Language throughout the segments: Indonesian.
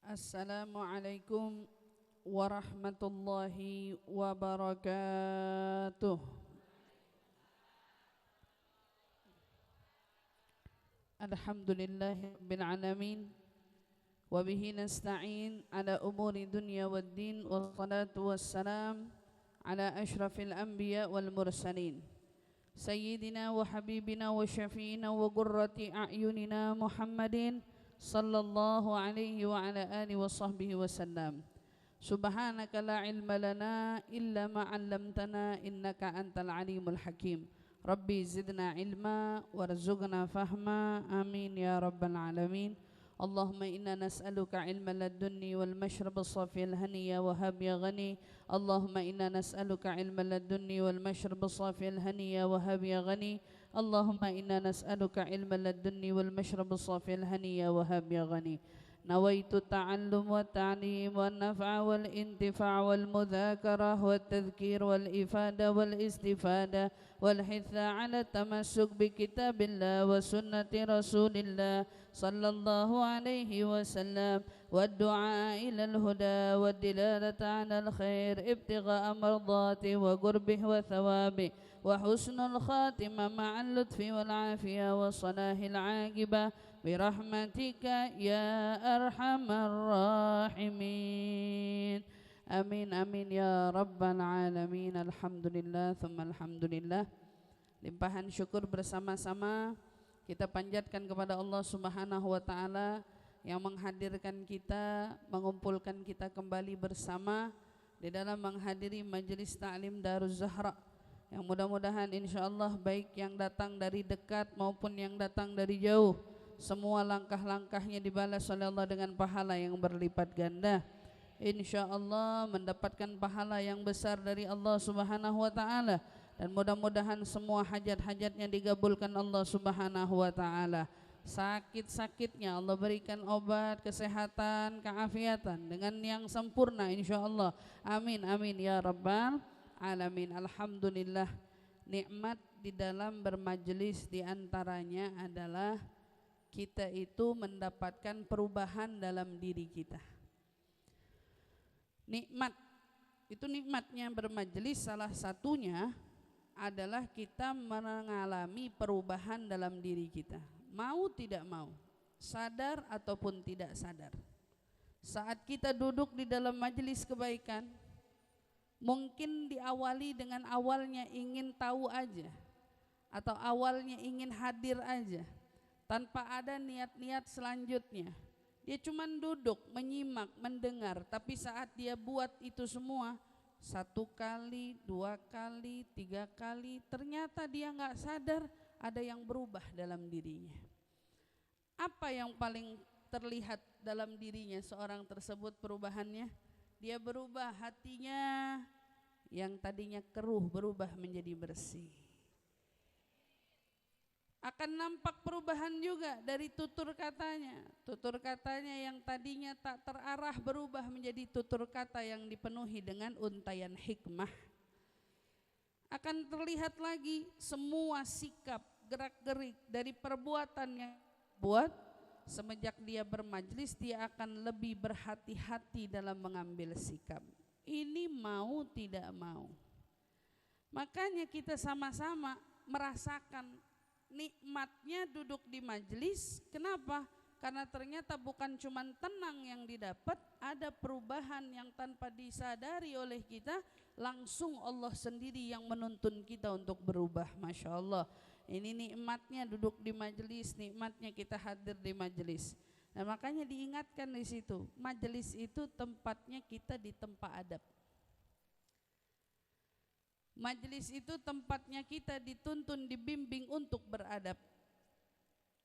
Assalamualaikum warahmatullahi wabarakatuh. Alhamdulillahirabbil alamin wa bihi nasta'in ala umuri dunya waddin wassalatu wassalam ala asyrafil anbiya wal mursalin sayyidina wa habibina wa syafi'ina wa qurrati a'yunina Muhammadin sallallahu alaihi wa ala alihi wa sahbihi wasallam. Subhanaka la ilma lana illa ma 'allamtana innaka antal alimul hakim. Rabbi zidna ilma warzuqna fahma. Amin ya rabbal alamin. Allahumma inna nas'aluka ilman ladunni wal mashrab as-safi al-hani ya wahhab ya ghani. Allahumma inna nas'aluka ilman ladunni wal mashrab as-safi al-hani ya wahhab ya ghani. Allahumma inna nas'aluka ilman ladunni wal mashrab as-safi al-hani ya wahhab ya ghani. نويت التعلم والتعليم والنفع والانتفاع والمذاكرة والتذكير والإفادة والاستفادة والحث على التمسك بكتاب الله وسنة رسول الله صلى الله عليه وسلم والدعاء إلى الهدى والدلالة على الخير ابتغاء مرضاته وقربه وثوابه وحسن الخاتمة مع اللطف والعافية وصلاح العاقبة برحمتك يا أرحم الراحمين. Amin amin ya rabbal alamin. Alhamdulillah thumma alhamdulillah. Limpahan syukur bersama-sama kita panjatkan kepada Allah Subhanahu wa taala yang menghadirkan kita, mengumpulkan kita kembali bersama di dalam menghadiri majelis ta'lim Daruz Zahra yang mudah-mudahan insyaallah baik yang datang dari dekat maupun yang datang dari jauh, semua langkah-langkahnya dibalas oleh Allah dengan pahala yang berlipat ganda. InsyaAllah mendapatkan pahala yang besar dari Allah Subhanahu wa ta'ala. Dan mudah-mudahan semua hajat-hajatnya digabulkan Allah Subhanahu wa ta'ala. Sakit-sakitnya Allah berikan obat, kesehatan, keafiatan dengan yang sempurna insyaAllah. Amin amin ya rabbal alamin. Alhamdulillah, nikmat di dalam bermajelis diantaranya adalah kita itu mendapatkan perubahan dalam diri kita. Nikmat itu, nikmatnya bermajelis salah satunya adalah kita mengalami perubahan dalam diri kita. Mau tidak mau, sadar ataupun tidak sadar. Saat kita duduk di dalam majelis kebaikan, mungkin diawali dengan awalnya ingin tahu aja atau awalnya ingin hadir aja, tanpa ada niat-niat selanjutnya. Dia cuma duduk, menyimak, mendengar. Tapi saat dia buat itu semua, 1 kali, 2 kali, 3 kali, ternyata dia nggak sadar ada yang berubah dalam dirinya. Apa yang paling terlihat dalam dirinya seorang tersebut perubahannya? Dia berubah, hatinya yang tadinya keruh berubah menjadi bersih. Akan nampak perubahan juga dari tutur katanya. Tutur katanya yang tadinya tak terarah berubah menjadi tutur kata yang dipenuhi dengan untaian hikmah. Akan terlihat lagi semua sikap, gerak-gerik dari perbuatannya buat. Semenjak dia bermajlis, dia akan lebih berhati-hati dalam mengambil sikap. Ini mau tidak mau. Makanya kita sama-sama merasakan nikmatnya duduk di majelis. Kenapa? Karena ternyata bukan cuma tenang yang didapat, ada perubahan yang tanpa disadari oleh kita, langsung Allah sendiri yang menuntun kita untuk berubah. Masya Allah, ini nikmatnya duduk di majelis, nikmatnya kita hadir di majelis. Dan makanya diingatkan di situ, majelis itu tempatnya kita ditempa adab. Majelis itu tempatnya kita dituntun, dibimbing untuk beradab.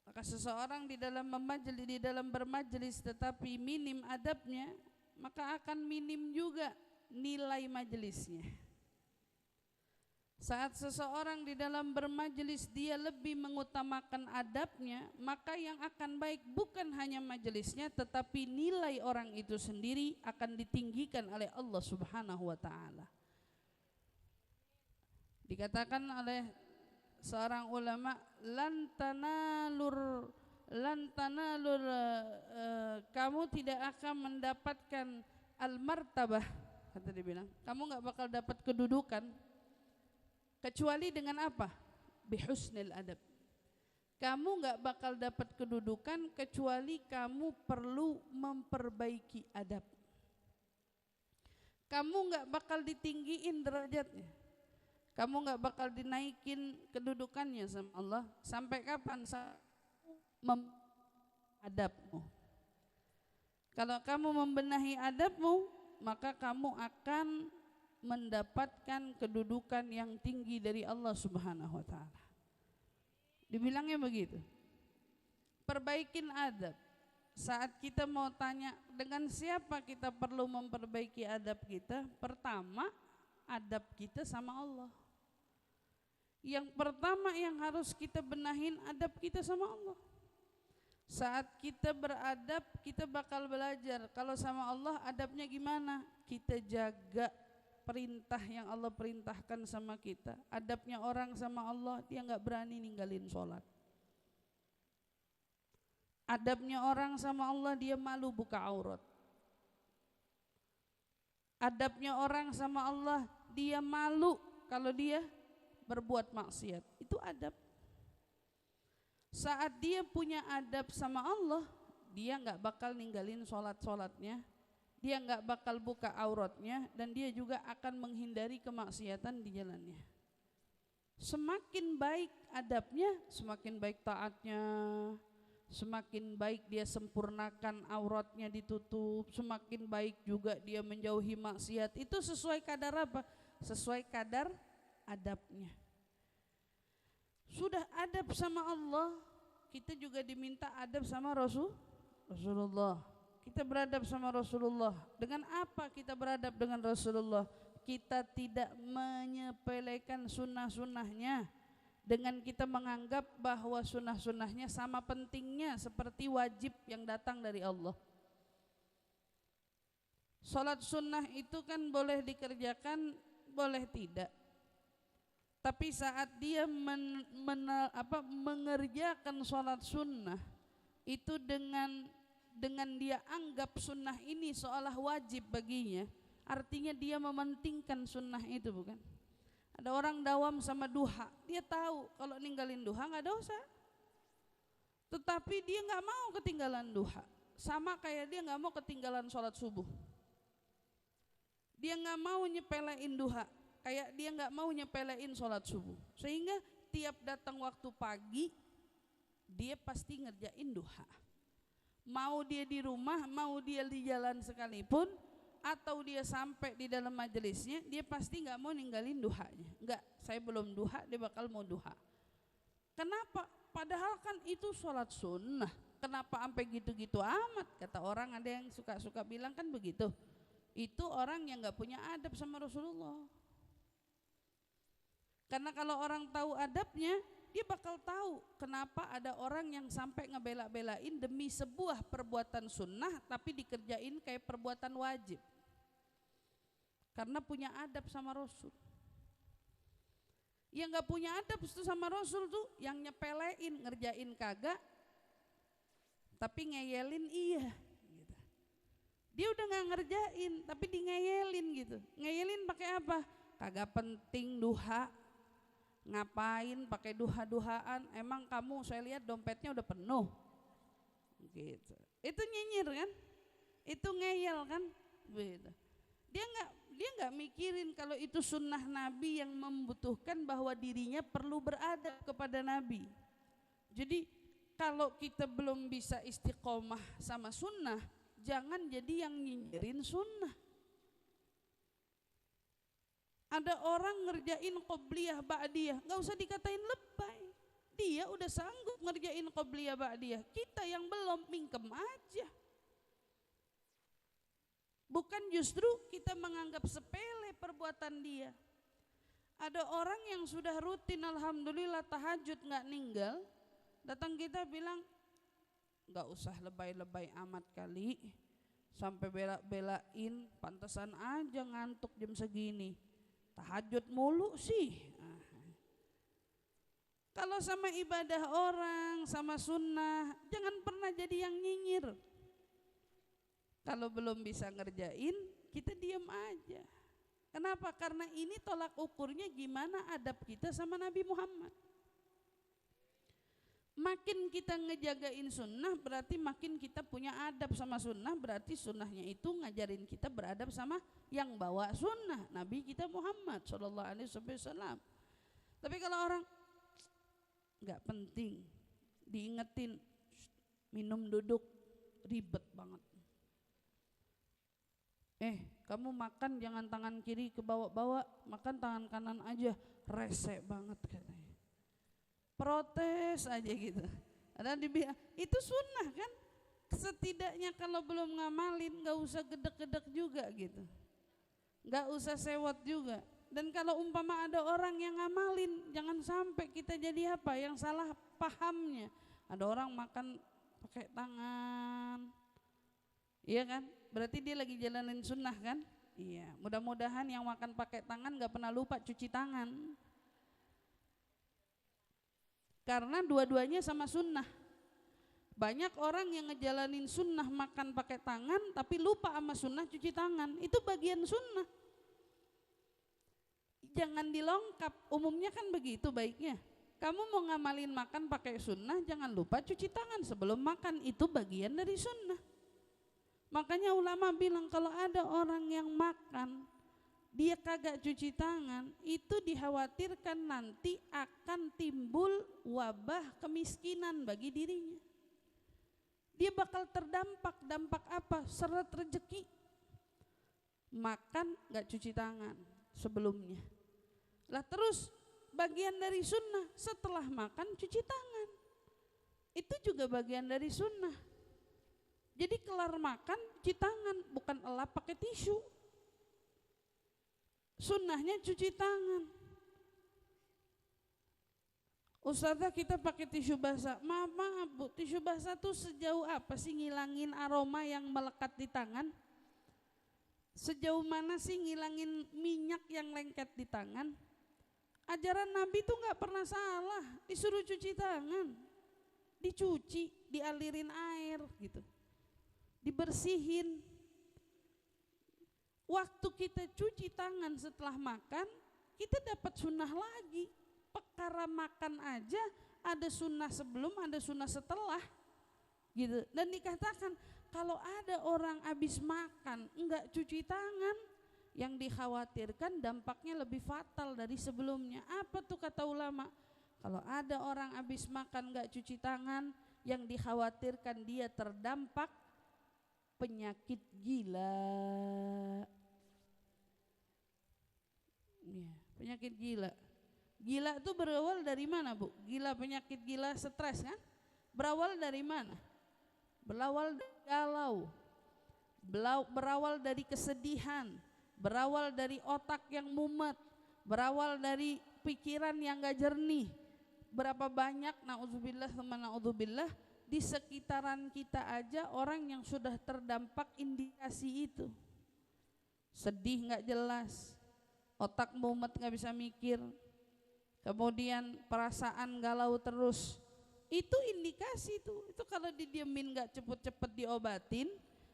Maka seseorang di dalam bermajelis tetapi minim adabnya, maka akan minim juga nilai majelisnya. Saat seseorang di dalam bermajelis dia lebih mengutamakan adabnya, maka yang akan baik bukan hanya majelisnya tetapi nilai orang itu sendiri akan ditinggikan oleh Allah Subhanahu wa ta'ala. Dikatakan oleh seorang ulama, lan tanalur lan tanalul kamu tidak akan mendapatkan al-martabah, kata dia bilang, kamu enggak bakal dapat kedudukan kecuali dengan apa? Bihusnil adab. Kamu enggak bakal dapat kedudukan kecuali kamu perlu memperbaiki adab. Kamu enggak bakal ditinggiin derajatnya. Kamu enggak bakal dinaikin kedudukannya sama Allah sampai kapan? Adabmu. Kalau kamu membenahi adabmu, maka kamu akan mendapatkan kedudukan yang tinggi dari Allah Subhanahu wa taala. Dibilangnya begitu. Perbaikin adab. Saat kita mau tanya dengan siapa kita perlu memperbaiki adab kita, pertama adab kita sama Allah. Yang pertama yang harus kita benahin adab kita sama Allah. Saat kita beradab, kita bakal belajar kalau sama Allah adabnya gimana. Kita jaga perintah yang Allah perintahkan sama kita. Adabnya orang sama Allah, dia enggak berani ninggalin sholat. Adabnya orang sama Allah, dia malu buka aurat. Adabnya orang sama Allah, dia malu kalau dia berbuat maksiat. Itu adab. Saat dia punya adab sama Allah, dia enggak bakal ninggalin sholat-sholatnya, dia enggak bakal buka auratnya, dan dia juga akan menghindari kemaksiatan di jalannya. Semakin baik adabnya, semakin baik taatnya, semakin baik dia sempurnakan auratnya ditutup, semakin baik juga dia menjauhi maksiat. Itu sesuai kadar apa? Sesuai kadar adabnya. Sudah adab sama Allah, kita juga diminta adab sama Rasulullah. Kita beradab sama Rasulullah. Dengan apa kita beradab dengan Rasulullah? Kita tidak menyepelekan sunnah-sunnahnya, dengan kita menganggap bahwa sunnah-sunnahnya sama pentingnya seperti wajib yang datang dari Allah. Salat sunnah itu kan boleh dikerjakan, boleh tidak. Tapi saat dia mengerjakan salat sunnah itu dengan dia anggap sunnah ini seolah wajib baginya, artinya dia mementingkan sunnah itu, bukan? Ada orang dawam sama duha, dia tahu kalau ninggalin duha nggak dosa, tetapi dia nggak mau ketinggalan duha. Sama kayak dia nggak mau ketinggalan sholat subuh. Dia nggak mau nyepelein duha, kayak dia nggak mau nyepelein sholat subuh. Sehingga tiap datang waktu pagi, dia pasti ngerjain duha. Mau dia di rumah, mau dia di jalan sekalipun, atau dia sampai di dalam majelisnya, dia pasti nggak mau ninggalin duhanya. Nggak, saya belum duha, dia bakal mau duha. Kenapa? Padahal kan itu sholat sunnah. Kenapa sampai gitu-gitu amat? Kata orang, ada yang suka-suka bilang kan begitu. Itu orang yang nggak punya adab sama Rasulullah. Karena kalau orang tahu adabnya, dia bakal tahu kenapa ada orang yang sampai ngebela-belain demi sebuah perbuatan sunnah tapi dikerjain kayak perbuatan wajib. Karena punya adab sama Rasul. Yang gak punya adab itu sama Rasul tuh yang nyepelein, ngerjain kagak, tapi ngeyelin iya gitu. Dia udah gak ngerjain tapi di ngeyelin gitu. Ngeyelin pakai apa? Kagak penting duha. Ngapain pakai duha-duhaan? Emang kamu, saya lihat dompetnya udah penuh gitu. Itu nyinyir kan? Itu ngeyel kan? Gitu. Dia nggak mikirin kalau itu sunnah Nabi yang membutuhkan bahwa dirinya perlu beradab kepada Nabi. Jadi kalau kita belum bisa istiqomah sama sunnah, jangan jadi yang nyinyirin sunnah. Ada orang ngerjain qobliyah ba'diyah, nggak usah dikatain lebay. Dia udah sanggup ngerjain qobliyah ba'diyah. Kita yang belum, mingkem aja. Bukan justru kita menganggap sepele perbuatan dia. Ada orang yang sudah rutin alhamdulillah tahajud nggak ninggal, datang kita bilang nggak usah lebay-lebay amat kali, sampai bela-belain, pantesan aja ngantuk jam segini. Tahajud mulu sih. Kalau sama ibadah orang, sama sunnah, jangan pernah jadi yang nyinyir. Kalau belum bisa ngerjain, kita diam aja. Kenapa? Karena ini tolak ukurnya gimana adab kita sama Nabi Muhammad. Makin kita ngejagain sunnah berarti makin kita punya adab sama sunnah, berarti sunnahnya itu ngajarin kita beradab sama yang bawa sunnah, Nabi kita Muhammad sallallahu alaihi wasallam. Tapi kalau orang nggak penting, diingetin minum duduk ribet banget. Kamu makan jangan tangan kiri ke bawah-bawah, makan tangan kanan aja, rese banget katanya. Protes aja gitu. Ada dibilang itu sunnah kan? Setidaknya kalau belum ngamalin nggak usah gedek-gedek juga gitu, nggak usah sewot juga. Dan kalau umpama ada orang yang ngamalin, jangan sampai kita jadi apa yang salah pahamnya. Ada orang makan pakai tangan, iya kan? Berarti dia lagi jalanin sunnah kan? Iya. Mudah-mudahan yang makan pakai tangan nggak pernah lupa cuci tangan. Karena dua-duanya sama sunnah. Banyak orang yang ngejalanin sunnah makan pakai tangan tapi lupa sama sunnah cuci tangan. Itu bagian sunnah. Jangan dilongkap, umumnya kan begitu baiknya. Kamu mau ngamalin makan pakai sunnah, jangan lupa cuci tangan sebelum makan, itu bagian dari sunnah. Makanya ulama bilang kalau ada orang yang makan dia kagak cuci tangan, itu dikhawatirkan nanti akan timbul wabah kemiskinan bagi dirinya. Dia bakal terdampak, dampak apa? Seret rezeki. Makan gak cuci tangan sebelumnya. Lah terus bagian dari sunnah, setelah makan cuci tangan. Itu juga bagian dari sunnah. Jadi kelar makan cuci tangan, bukan elap pakai tisu. Sunnahnya cuci tangan. Ustazah kita pakai tisu basah. Maaf Bu, tisu basah tuh sejauh apa sih ngilangin aroma yang melekat di tangan? Sejauh mana sih ngilangin minyak yang lengket di tangan? Ajaran Nabi tuh gak pernah salah, disuruh cuci tangan. Dicuci, dialirin air gitu, dibersihin. Waktu kita cuci tangan setelah makan, kita dapat sunnah lagi. Perkara makan aja ada sunnah sebelum, ada sunnah setelah gitu. Dan dikatakan kalau ada orang habis makan enggak cuci tangan, yang dikhawatirkan dampaknya lebih fatal dari sebelumnya. Apa tuh kata ulama? Kalau ada orang habis makan enggak cuci tangan, yang dikhawatirkan dia terdampak penyakit gila. Ya, penyakit gila. Gila itu berawal dari mana Bu? Gila, penyakit gila, stres kan? Berawal dari mana? Berawal dari galau, berawal dari kesedihan, berawal dari otak yang mumet, berawal dari pikiran yang gak jernih. Berapa banyak na'udzubillah sama na'udzubillah di sekitaran kita aja orang yang sudah terdampak indikasi itu. Sedih gak jelas, otak mumet gak bisa mikir, kemudian perasaan galau terus. Itu indikasi tuh. Itu kalau didiemin gak cepet-cepet diobatin,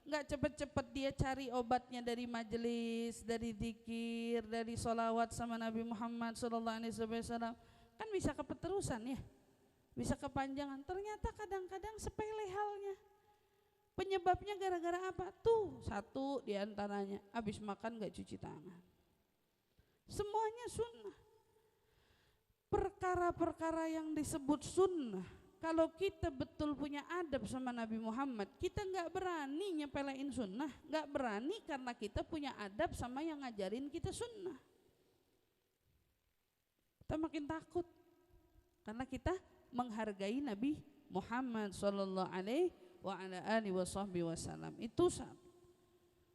gak cepet-cepet dia cari obatnya dari majelis, dari zikir, dari sholawat sama Nabi Muhammad SAW, kan bisa kepeterusan ya, bisa kepanjangan. Ternyata kadang-kadang sepele halnya. Penyebabnya gara-gara apa? Tuh satu diantaranya, habis makan gak cuci tangan. Semuanya sunnah. Perkara-perkara yang disebut sunnah, kalau kita betul punya adab sama Nabi Muhammad, kita gak berani nyepelein sunnah. Gak berani karena kita punya adab sama yang ngajarin kita sunnah. Kita makin takut karena kita menghargai Nabi Muhammad sallallahu alaihi wasallam. Itu satu.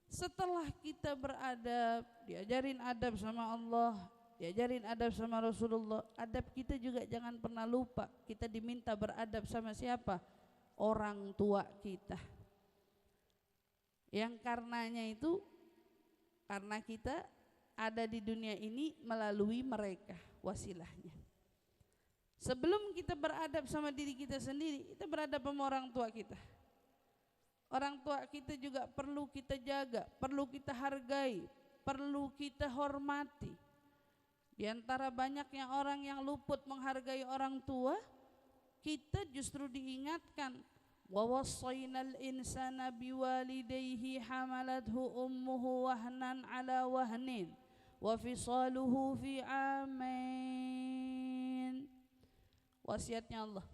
Setelah kita beradab, diajarin adab sama Allah, diajarin adab sama Rasulullah, adab kita juga jangan pernah lupa. Kita diminta beradab sama siapa? Orang tua kita. Yang karenanya itu, karena kita ada di dunia ini melalui mereka wasilahnya. Sebelum kita beradab sama diri kita sendiri, kita beradab sama orang tua kita. Orang tua kita juga perlu kita jaga, perlu kita hargai, perlu kita hormati. Di antara banyaknya orang yang luput menghargai orang tua, kita justru diingatkan, wa wassaynal insana biwalidayhi hamalathu ummuhu wahnan ala wahnin wa fisaluhu fi amain. Wasiatnya Allah.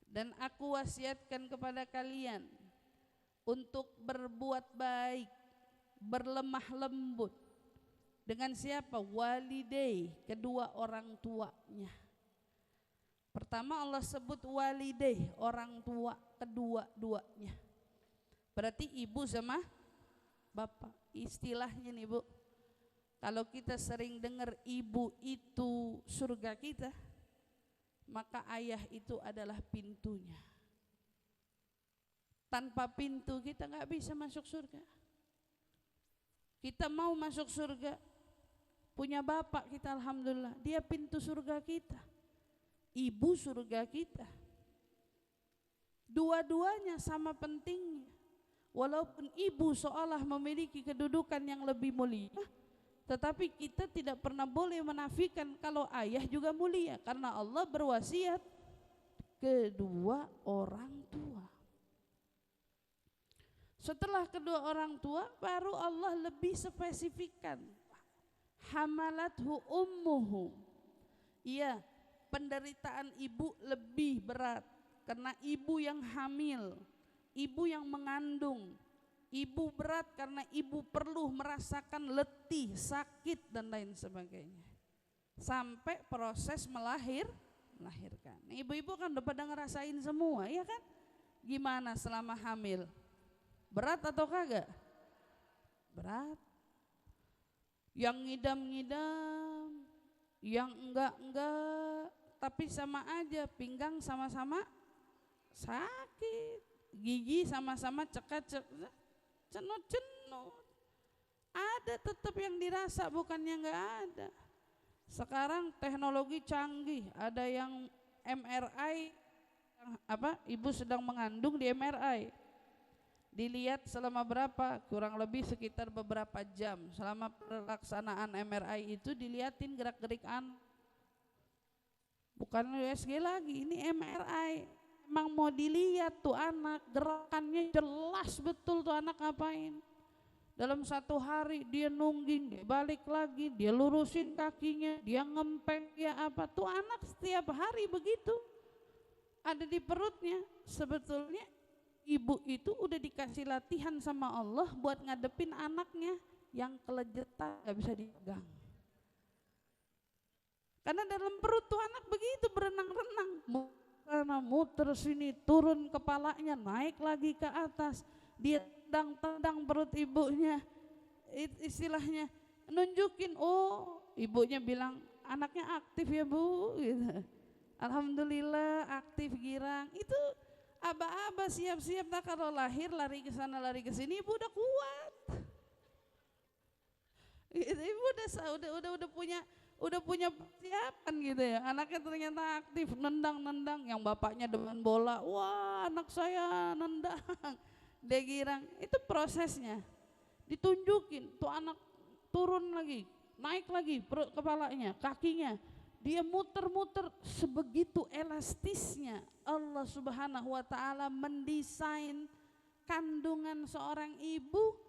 Dan aku wasiatkan kepada kalian untuk berbuat baik, berlemah lembut. Dengan siapa? Walidai, kedua orang tuanya. Pertama Allah sebut walidai, orang tua kedua-duanya. Berarti ibu sama bapak. Istilahnya nih Bu, kalau kita sering dengar ibu itu surga kita, maka ayah itu adalah pintunya. Tanpa pintu kita nggak bisa masuk surga. Kita mau masuk surga, punya bapak kita alhamdulillah, dia pintu surga kita, ibu surga kita. Dua-duanya sama pentingnya. Walaupun ibu seolah memiliki kedudukan yang lebih mulia, tetapi kita tidak pernah boleh menafikan kalau ayah juga mulia, karena Allah berwasiat kedua orang tua. Setelah kedua orang tua, baru Allah lebih spesifikkan, hamalathu ummuhu. Iya, penderitaan ibu lebih berat karena ibu yang hamil, ibu yang mengandung. Ibu berat karena ibu perlu merasakan letih, sakit dan lain sebagainya, sampai proses melahirkan. Ibu-ibu kan udah pada ngerasain semua, ya kan? Gimana selama hamil? Berat atau kagak? Berat. Yang ngidam-ngidam, yang enggak, tapi sama aja, pinggang sama-sama sakit, gigi sama-sama cenut-cenut. Ada tetap yang dirasa, bukannya enggak ada. Sekarang teknologi canggih, ada yang MRI, ibu sedang mengandung di MRI. Dilihat selama berapa, kurang lebih sekitar beberapa jam. Selama pelaksanaan MRI itu dilihatin gerak-gerik anak. Bukan USG lagi, ini MRI. Emang mau dilihat tuh anak, gerakannya jelas betul tuh anak ngapain. Dalam satu hari dia nungging, dia balik lagi, dia lurusin kakinya, dia ngempeng, dia apa. Tuh anak setiap hari begitu. Ada di perutnya. Sebetulnya ibu itu udah dikasih latihan sama Allah buat ngadepin anaknya yang kelejetan gak bisa dipegang. Karena dalam perut tuh anak begitu berenang-renang, muter sini, turun kepalanya, naik lagi ke atas, dia tendang perut ibunya, istilahnya nunjukin, oh ibunya bilang anaknya aktif ya Bu, gitu. Alhamdulillah aktif, girang. Itu aba-aba siap-siap, nah kalau lahir lari ke sana lari ke sini, ibu udah kuat. Ibu udah punya persiapan gitu ya. Anaknya ternyata aktif, nendang, yang bapaknya demen bola, wah anak saya nendang, dia girang. Itu prosesnya, ditunjukin tuh anak turun lagi, naik lagi perut kepalanya, kakinya, dia muter-muter. Sebegitu elastisnya Allah Subhanahu wa ta'ala mendesain kandungan seorang ibu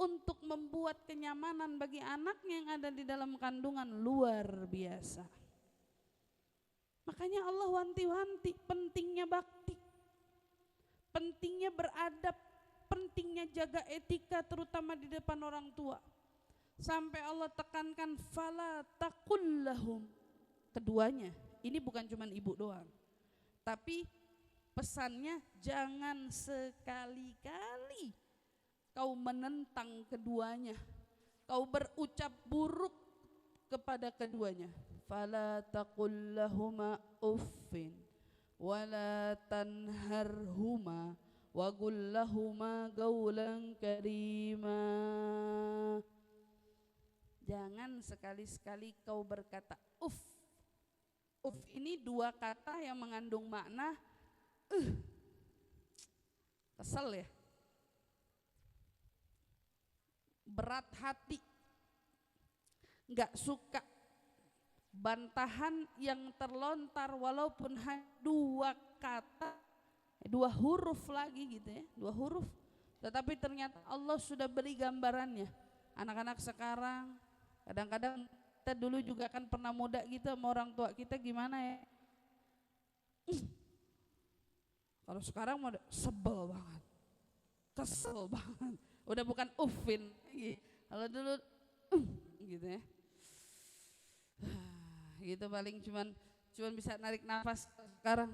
untuk membuat kenyamanan bagi anaknya yang ada di dalam kandungan, luar biasa. Makanya Allah wanti-wanti pentingnya bakti, pentingnya beradab, pentingnya jaga etika terutama di depan orang tua. Sampai Allah tekankan fala taqul lahum, keduanya. Ini bukan cuma ibu doang, tapi pesannya jangan sekali-kali kau menentang keduanya, kau berucap buruk kepada keduanya. Fala taqul lahuma uffin wala tanharhuma wa qul lahuma qawlan karima. Jangan sekali-sekali kau berkata uff Ini dua kata yang mengandung makna kesel ya, berat hati, nggak suka, bantahan yang terlontar walaupun dua kata, dua huruf lagi gitu ya, dua huruf, tetapi ternyata Allah sudah beri gambarannya. Anak-anak sekarang kadang-kadang, kita dulu juga kan pernah muda gitu sama orang tua kita, gimana ya, kalau sekarang mau sebel banget, kesel banget, udah bukan ufin lagi. Kalau dulu gitu ya, gitu paling cuman bisa narik nafas. Sekarang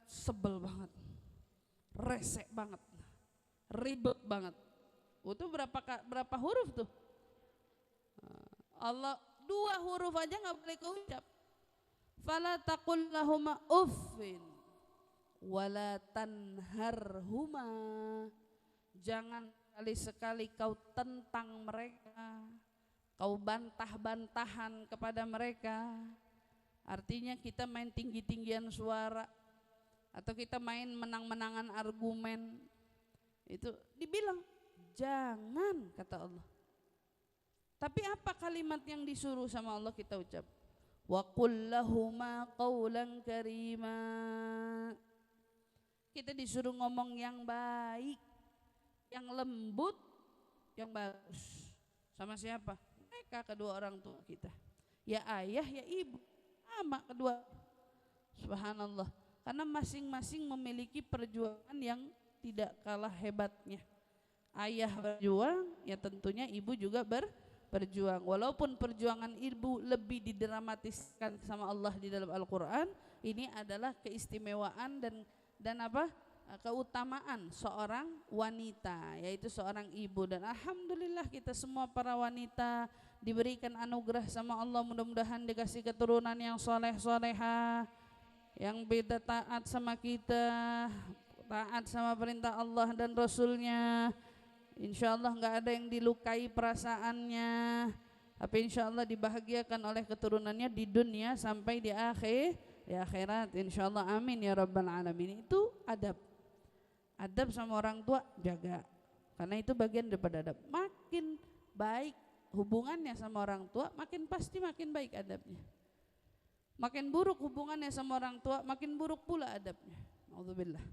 sebel banget, resek banget, ribet banget. Itu berapa huruf tuh? Allah dua huruf aja nggak boleh keucap. Fala taqul lahuma uffin wala tanharhuma, jangan sekali-sekali kau tentang mereka, kau bantah-bantahan kepada mereka. Artinya kita main tinggi-tinggian suara atau kita main menang-menangan argumen, itu dibilang jangan, kata Allah. Tapi apa kalimat yang disuruh sama Allah kita ucap? Wa qul lahuma qawlan karima. Kita disuruh ngomong yang baik, yang lembut, yang bagus. Sama siapa? Mereka kedua orang tua kita. Ya ayah, ya ibu, sama kedua. Subhanallah. Karena masing-masing memiliki perjuangan yang tidak kalah hebatnya. Ayah berjuang, ya tentunya ibu juga berjuang. Walaupun perjuangan ibu lebih didramatiskan sama Allah di dalam Al-Quran, ini adalah keistimewaan dan keutamaan seorang wanita, yaitu seorang ibu. Dan alhamdulillah kita semua para wanita diberikan anugerah sama Allah, mudah-mudahan dikasih keturunan yang soleh-solehah, yang beda taat sama kita, taat sama perintah Allah dan Rasulnya. Insya Allah nggak ada yang dilukai perasaannya, tapi insya Allah dibahagiakan oleh keturunannya di dunia sampai di akhirat. Insya Allah, amin ya rabbal alamin. Itu adab sama orang tua jaga, karena itu bagian daripada adab. Makin baik hubungannya sama orang tua, makin pasti makin baik adabnya. Makin buruk hubungannya sama orang tua, makin buruk pula adabnya. Alhamdulillah.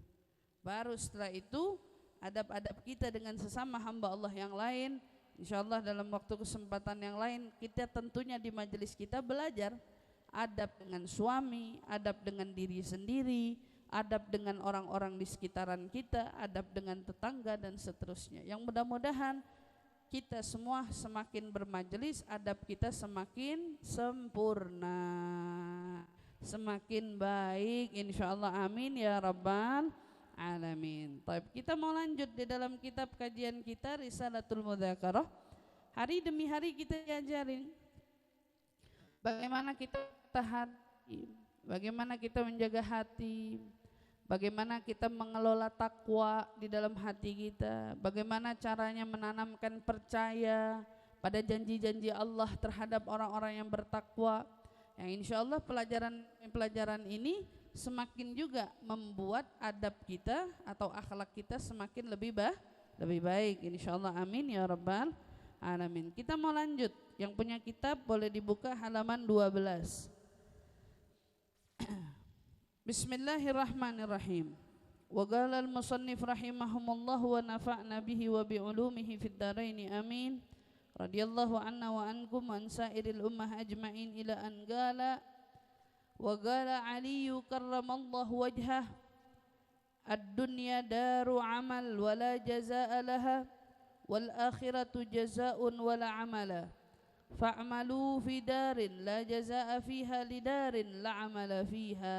Baru setelah itu adab-adab kita dengan sesama hamba Allah yang lain. InsyaAllah dalam waktu kesempatan yang lain, kita tentunya di majelis kita belajar adab dengan suami, adab dengan diri sendiri, adab dengan orang-orang di sekitaran kita, adab dengan tetangga dan seterusnya. Yang mudah-mudahan kita semua semakin bermajelis, adab kita semakin sempurna, semakin baik, insyaallah, amin ya rabbal alamin. Taib, kita mau lanjut di dalam kitab kajian kita Risalatul Mudzakarah. Hari demi hari kita diajarin bagaimana kita tahan, bagaimana kita menjaga hati, bagaimana kita mengelola takwa di dalam hati kita, bagaimana caranya menanamkan percaya pada janji-janji Allah terhadap orang-orang yang bertakwa. Yang insya Allah pelajaran ini semakin juga membuat adab kita atau akhlak kita semakin lebih baik, insyaallah, amin ya rabbal alamin. Kita mau lanjut, yang punya kitab boleh dibuka halaman 12. Bismillahirrahmanirrahim. Wa qala al-musannif rahimahumullah wa nafa'na bihi wa bi ulumihi fid dharain, amin. Radhiyallahu anna wa ankum wa an sairil ummah ajma'in ila an qala wa qala Ali karramallahu wajhah ad-dunya daru amal wa la jazaa'a laha wal akhiratu jazaa'un wa la amala fa'malu fi darin la jazaa'a fiha lidarin la amala fiha.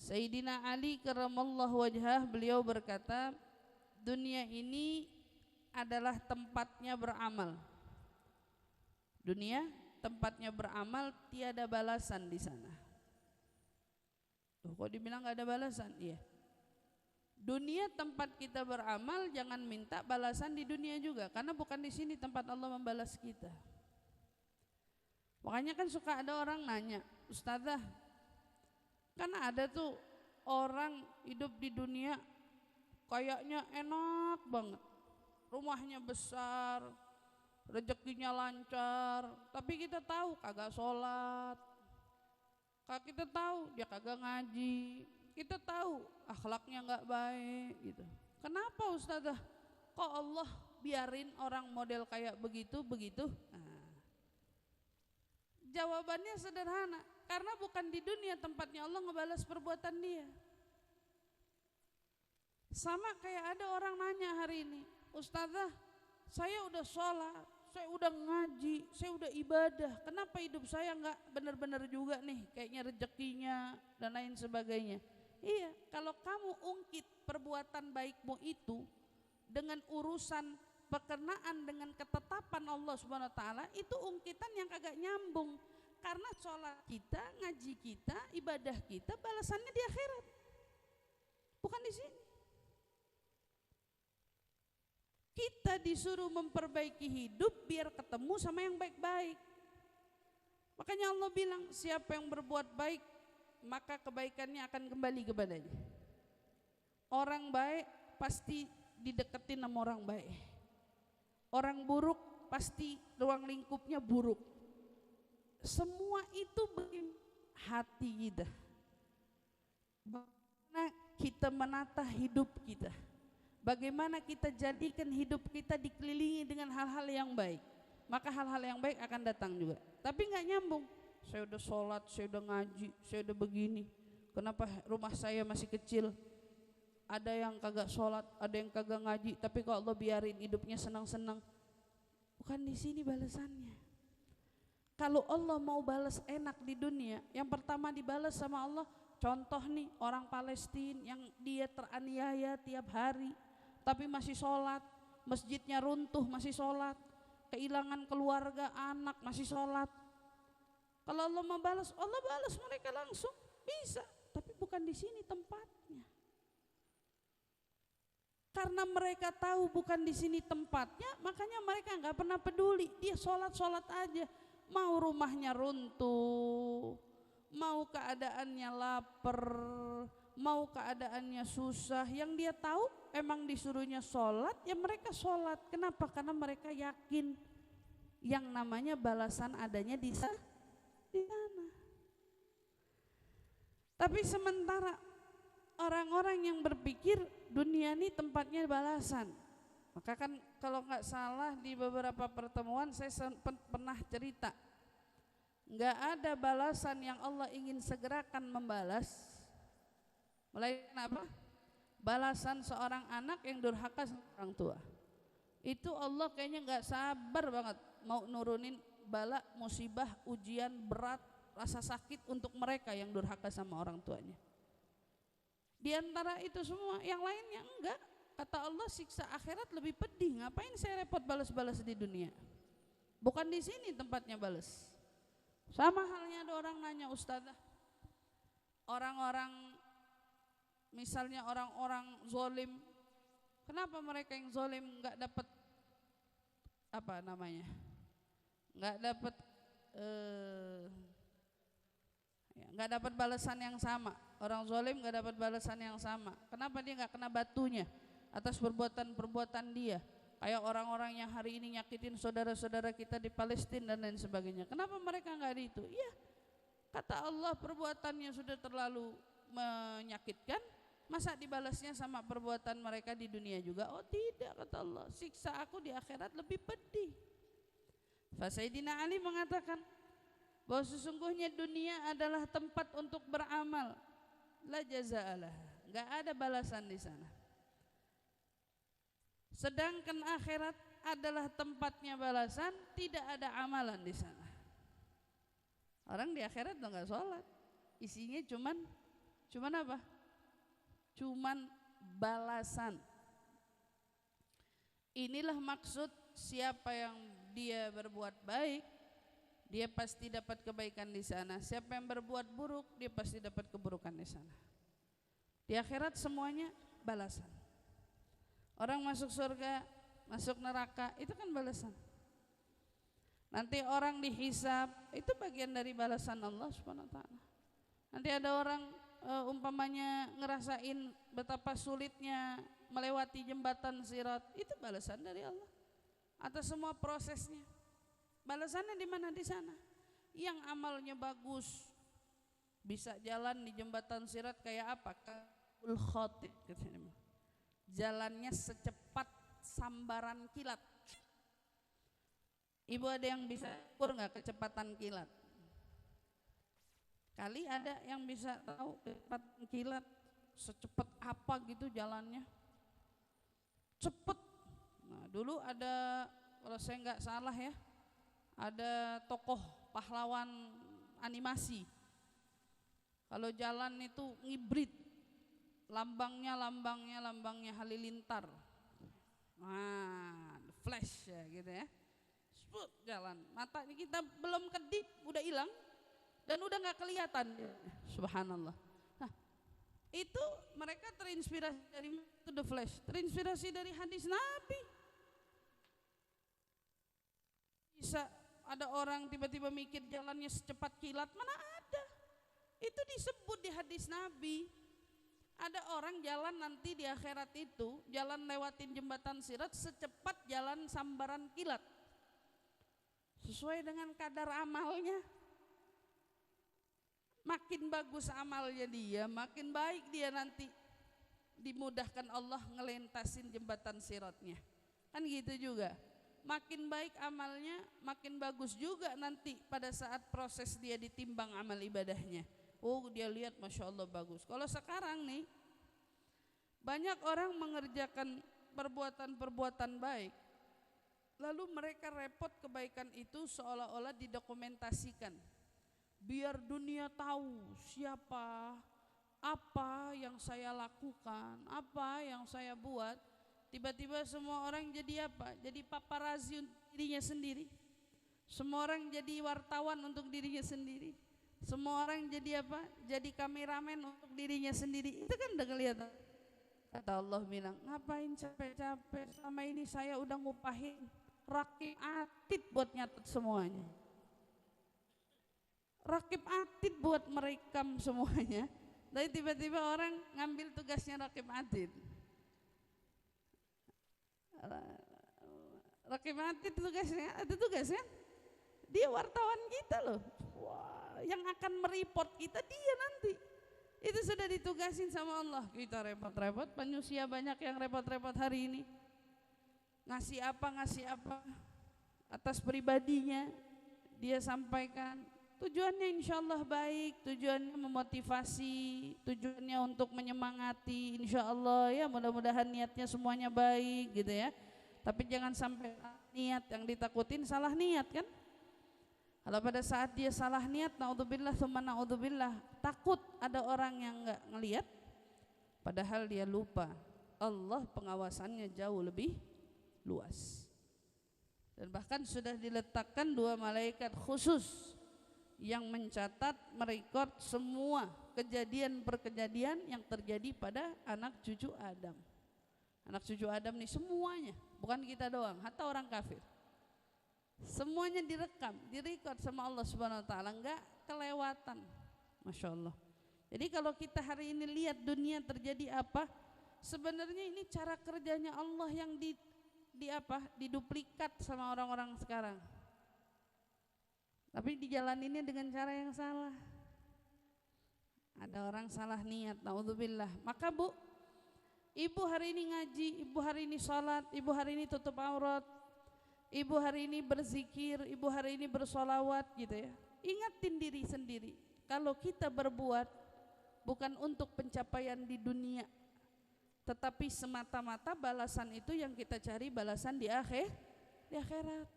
Sayyidina Ali karramallahu wajhah, beliau berkata, dunia ini adalah tempatnya beramal. Dunia tempatnya beramal, tiada balasan di sana. Kok dibilang gak ada balasan? Iya. Dunia tempat kita beramal, jangan minta balasan di dunia juga, karena bukan di sini tempat Allah membalas kita. Makanya kan suka ada orang nanya, Ustazah, kan ada tuh orang hidup di dunia kayaknya enak banget, rumahnya besar, rezekinya lancar, tapi kita tahu kagak sholat, kita tahu dia kagak ngaji, kita tahu akhlaknya nggak baik gitu. Kenapa Ustazah? Kok Allah biarin orang model kayak begitu? Nah, jawabannya sederhana, karena bukan di dunia tempatnya Allah ngebalas perbuatan dia. Sama kayak ada orang nanya hari ini, Ustazah, saya udah sholat, saya udah ngaji, saya udah ibadah, kenapa hidup saya nggak benar-benar juga nih, kayaknya rezekinya dan lain sebagainya. Iya, kalau kamu ungkit perbuatan baikmu itu dengan urusan berkenaan dengan ketetapan Allah Subhanahu wa taala, itu ungkitan yang kagak nyambung. Karena sholat kita, ngaji kita, ibadah kita balasannya di akhirat, bukan di sini. Kita disuruh memperbaiki hidup biar ketemu sama yang baik-baik. Makanya Allah bilang, siapa yang berbuat baik maka kebaikannya akan kembali kepadanya. Orang baik pasti dideketin sama orang baik. Orang buruk pasti ruang lingkupnya buruk. Semua itu hati kita. Bagaimana kita menata hidup kita, bagaimana kita jadikan hidup kita dikelilingi dengan hal-hal yang baik, maka hal-hal yang baik akan datang juga. Tapi nggak nyambung, saya udah sholat, saya udah ngaji, saya udah begini, kenapa rumah saya masih kecil, ada yang kagak sholat, ada yang kagak ngaji, tapi kalau Allah biarin hidupnya senang-senang. Bukan di sini balasannya. Kalau Allah mau balas enak di dunia, yang pertama dibalas sama Allah, contoh nih orang Palestina yang dia teraniaya tiap hari tapi masih sholat, masjidnya runtuh masih sholat, kehilangan keluarga, anak masih sholat. Kalau Allah mau balas, Allah balas mereka langsung, bisa, tapi bukan di sini tempatnya. Karena mereka tahu bukan di sini tempatnya, makanya mereka nggak pernah peduli. Dia sholat aja, mau rumahnya runtuh, mau keadaannya lapar, mau keadaannya susah, yang dia tahu emang disuruhnya sholat, ya mereka sholat. Kenapa? Karena mereka yakin yang namanya balasan adanya di sana. Tapi sementara orang-orang yang berpikir dunia ini tempatnya balasan, maka kan kalau nggak salah di beberapa pertemuan saya pernah cerita, nggak ada balasan yang Allah ingin segerakan membalas, melainkan apa? Balasan seorang anak yang durhaka sama orang tua. Itu Allah kayaknya nggak sabar banget mau nurunin bala, musibah, ujian berat, rasa sakit untuk mereka yang durhaka sama orang tuanya. Di antara itu semua, yang lainnya enggak. Kata Allah, siksa akhirat lebih pedih. Ngapain saya repot balas-balas di dunia? Bukan di sini tempatnya balas. Sama halnya ada orang nanya, Ustazah, orang-orang misalnya orang-orang zolim, kenapa mereka yang zolim nggak dapat apa namanya? Nggak dapat nggak dapat balasan yang sama. Orang zolim nggak dapat balasan yang sama. Kenapa dia nggak kena batunya atas perbuatan-perbuatan dia? Kayak orang-orang yang hari ini nyakitin saudara-saudara kita di Palestina dan lain sebagainya. Kenapa mereka nggak di itu? Iya, kata Allah perbuatannya sudah terlalu menyakitkan, masa dibalasnya sama perbuatan mereka di dunia juga? Oh tidak, kata Allah, siksa aku di akhirat lebih pedih. Sayyidina Ali mengatakan bahwa sesungguhnya dunia adalah tempat untuk beramal, la jazaalah, enggak ada balasan di sana. Sedangkan akhirat adalah tempatnya balasan, tidak ada amalan di sana. Orang di akhirat tuh enggak sholat, isinya cuman apa? Cuman balasan. Inilah maksud siapa yang dia berbuat baik, dia pasti dapat kebaikan di sana. Siapa yang berbuat buruk, dia pasti dapat keburukan di sana. Di akhirat semuanya balasan. Orang masuk surga, masuk neraka, itu kan balasan. Nanti orang dihisab, itu bagian dari balasan Allah Subhanahu wa taala. Nanti ada orang umpamanya ngerasain betapa sulitnya melewati jembatan Sirat, itu balasan dari Allah atas semua prosesnya. Balasannya di mana? Di sana. Yang amalnya bagus bisa jalan di jembatan Sirat kayak apa? Kaul khatib katanya. Jalannya secepat sambaran kilat. Ibu ada yang bisa ukur nggak kecepatan kilat? Kali ada yang bisa tahu kecepatan kilat secepat apa gitu jalannya? Cepet. Nah dulu ada, kalau saya nggak salah ya, ada tokoh pahlawan animasi. Kalau jalan itu ngibrit, lambangnya halilintar. Nah, flash ya gitu ya. Sput jalan, mata kita belum kedip udah hilang dan udah nggak kelihatan. Subhanallah. Nah, itu mereka terinspirasi dari The Flash, terinspirasi dari hadis Nabi. Bisa ada orang tiba-tiba mikir jalannya secepat kilat, mana ada? Itu disebut di hadis Nabi. Ada orang jalan nanti di akhirat itu, jalan lewatin jembatan Sirat secepat jalan sambaran kilat. Sesuai dengan kadar amalnya. Makin bagus amalnya dia, makin baik dia nanti dimudahkan Allah ngelentasin jembatan Siratnya. Kan gitu juga. Makin baik amalnya, makin bagus juga nanti pada saat proses dia ditimbang amal ibadahnya. Oh dia lihat Masya Allah bagus. Kalau sekarang nih banyak orang mengerjakan perbuatan-perbuatan baik, lalu mereka repot kebaikan itu seolah-olah didokumentasikan, biar dunia tahu siapa, apa yang saya lakukan, apa yang saya buat. Tiba-tiba semua orang jadi apa? Jadi paparazi untuk dirinya sendiri. Semua orang jadi wartawan untuk dirinya sendiri. Semua orang jadi apa? Jadi kameramen untuk dirinya sendiri. Itu kan udah kelihatan. Kata Allah bilang, ngapain capek-capek, selama ini saya udah ngupahin rakib atid buat nyatet semuanya. Rakib atid buat merekam semuanya. Tapi tiba-tiba orang ngambil tugasnya rakib atid. Rakib atid tugasnya, ada tugasnya. Dia wartawan kita loh. Wah, yang akan mereport kita dia nanti. Itu sudah ditugasin sama Allah. Kita repot-repot, manusia banyak yang repot-repot hari ini. Ngasih apa atas pribadinya dia sampaikan. Tujuannya insya Allah baik, tujuannya memotivasi, tujuannya untuk menyemangati, insya Allah ya, mudah-mudahan niatnya semuanya baik gitu ya. Tapi jangan sampai niat yang ditakutin salah niat kan. Kalau pada saat dia salah niat, naudzubillah tsumma naudzubillah, takut ada orang yang enggak ngelihat, padahal dia lupa Allah pengawasannya jauh lebih luas. Dan bahkan sudah diletakkan 2 malaikat khusus yang mencatat, merekod semua kejadian per-kejadian yang terjadi pada anak cucu Adam. Anak cucu Adam nih semuanya, bukan kita doang, hatta orang kafir. Semuanya direkam, direkod sama Allah Subhanahu wa taala, enggak kelewatan. Masya Allah. Jadi kalau kita hari ini lihat dunia terjadi apa, sebenarnya ini cara kerjanya Allah yang diduplikat sama orang-orang sekarang. Tapi dijalaninnya dengan cara yang salah. Ada orang salah niat, naudzubillah. Maka Bu, ibu hari ini ngaji, ibu hari ini sholat, ibu hari ini tutup aurat, ibu hari ini berzikir, ibu hari ini bersolawat gitu ya. Ingatin diri sendiri, kalau kita berbuat bukan untuk pencapaian di dunia, tetapi semata-mata balasan itu yang kita cari, balasan di akhirat.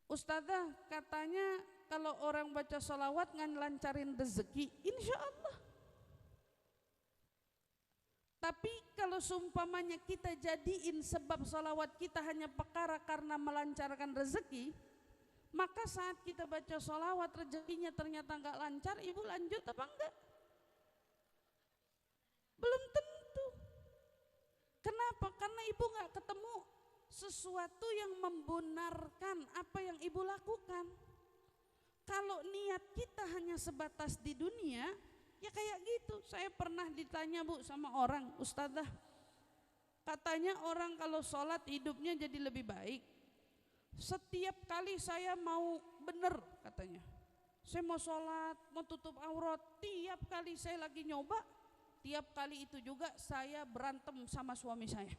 Ustazah katanya kalau orang baca sholawat ngelancarin rezeki, insya Allah. Tapi kalau seumpamanya kita jadiin sebab sholawat kita hanya perkara karena melancarkan rezeki, maka saat kita baca sholawat rezekinya ternyata enggak lancar, ibu lanjut apa enggak? Belum tentu. Kenapa? Karena ibu enggak ketemu sesuatu yang membenarkan apa yang ibu lakukan. Kalau niat kita hanya sebatas di dunia, ya kayak gitu. Saya pernah ditanya Bu sama orang, ustadzah, katanya orang kalau sholat hidupnya jadi lebih baik. Setiap kali saya mau bener katanya, saya mau sholat, mau tutup aurat, tiap kali saya lagi nyoba, tiap kali itu juga saya berantem sama suami saya.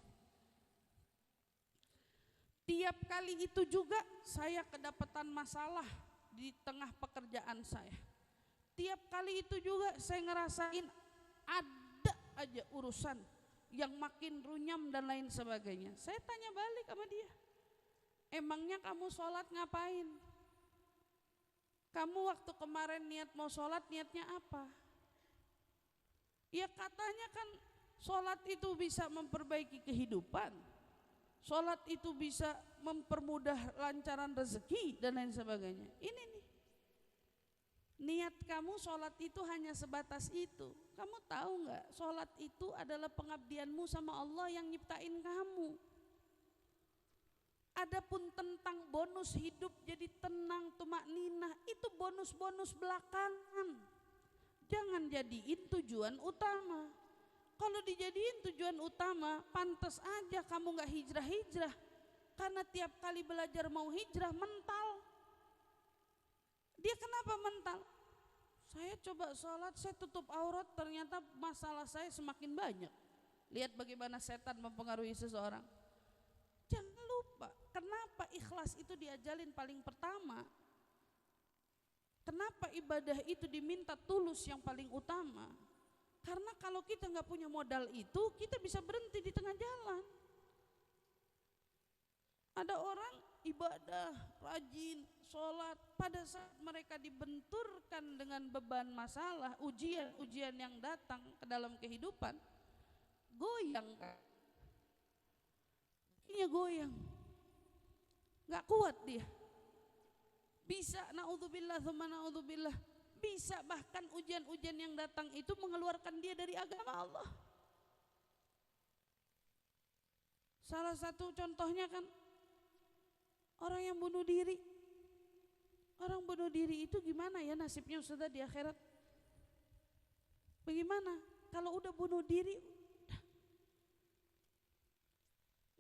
Tiap kali itu juga saya kedapatan masalah di tengah pekerjaan saya. Tiap kali itu juga saya ngerasain ada aja urusan yang makin runyam dan lain sebagainya. Saya tanya balik sama dia, emangnya kamu sholat ngapain? Kamu waktu kemarin niat mau sholat niatnya apa? Ya katanya kan sholat itu bisa memperbaiki kehidupan, sholat itu bisa mempermudah lancaran rezeki dan lain sebagainya. Ini nih, niat kamu sholat itu hanya sebatas itu. Kamu tahu nggak, sholat itu adalah pengabdianmu sama Allah yang nyiptain kamu. Adapun tentang bonus hidup jadi tenang, tumakninah, itu bonus-bonus belakangan. Jangan jadiin tujuan utama. Kalau dijadiin tujuan utama, pantas aja kamu nggak hijrah-hijrah. Karena tiap kali belajar mau hijrah mental. Dia kenapa mental? Saya coba sholat, saya tutup aurat, ternyata masalah saya semakin banyak. Lihat bagaimana setan mempengaruhi seseorang. Jangan lupa, kenapa ikhlas itu diajalin paling pertama? Kenapa ibadah itu diminta tulus yang paling utama? Karena kalau kita nggak punya modal itu, kita bisa berhenti di tengah jalan. Ada orang ibadah, rajin, sholat, pada saat mereka dibenturkan dengan beban masalah, ujian-ujian yang datang ke dalam kehidupan, goyang kan? Iya goyang, nggak kuat dia. Bisa naudzubillah tsumma naudzubillah, bisa bahkan ujian-ujian yang datang itu mengeluarkan dia dari agama Allah. Salah satu contohnya kan orang yang bunuh diri. Orang bunuh diri itu gimana ya nasibnya sudah di akhirat? Bagaimana? Kalau udah bunuh diri,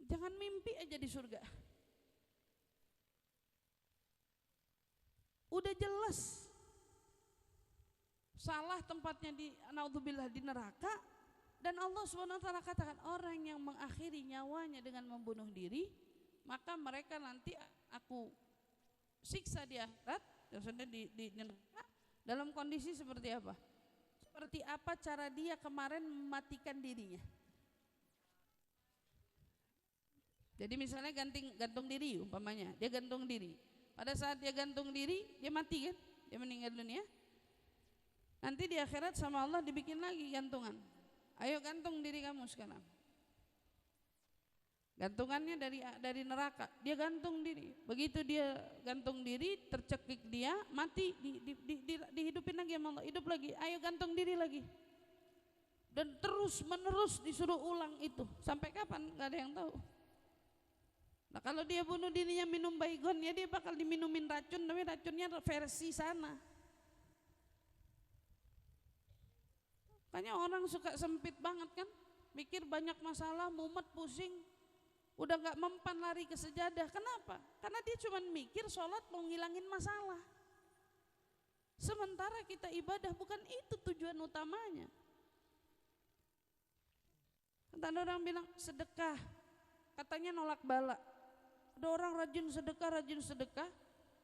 jangan mimpi aja di surga. Udah jelas salah tempatnya di naudzubillah di neraka, dan Allah SWT katakan orang yang mengakhiri nyawanya dengan membunuh diri, maka mereka nanti aku siksa di akhirat, di neraka dalam kondisi seperti apa? Seperti apa cara dia kemarin mematikan dirinya. Jadi misalnya gantung diri umpamanya, dia gantung diri. Pada saat dia gantung diri, dia mati kan? Dia meninggal dunia. Nanti di akhirat sama Allah dibikin lagi gantungan. Ayo gantung diri kamu sekarang. Gantungannya dari neraka. Dia gantung diri. Begitu dia gantung diri, tercekik dia, mati, dihidupin lagi sama Allah. Hidup lagi. Ayo gantung diri lagi. Dan terus menerus disuruh ulang itu. Sampai kapan? Gak ada yang tahu. Nah kalau dia bunuh dirinya minum baygon, ya dia bakal diminumin racun, tapi racunnya versi sana. Makanya orang suka sempit banget kan, mikir banyak masalah, mumet, pusing, udah gak mempan lari ke sejadah. Kenapa? Karena dia cuma mikir sholat mau ngilangin masalah. Sementara kita ibadah bukan itu tujuan utamanya. Ada orang bilang sedekah, katanya nolak bala. Ada orang rajin sedekah,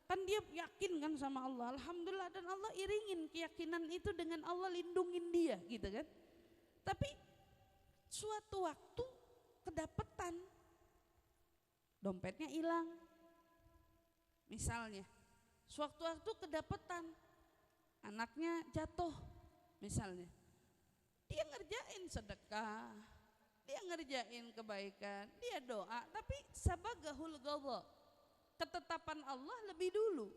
kan dia yakin kan sama Allah, alhamdulillah, dan Allah iringin keyakinan itu dengan Allah lindungin dia gitu kan. Tapi suatu waktu kedapetan, dompetnya hilang misalnya, suatu waktu kedapetan anaknya jatuh misalnya, dia ngerjain sedekah, dia ngerjain kebaikan, dia doa, tapi sabagahul ghadha, ketetapan Allah lebih dulu.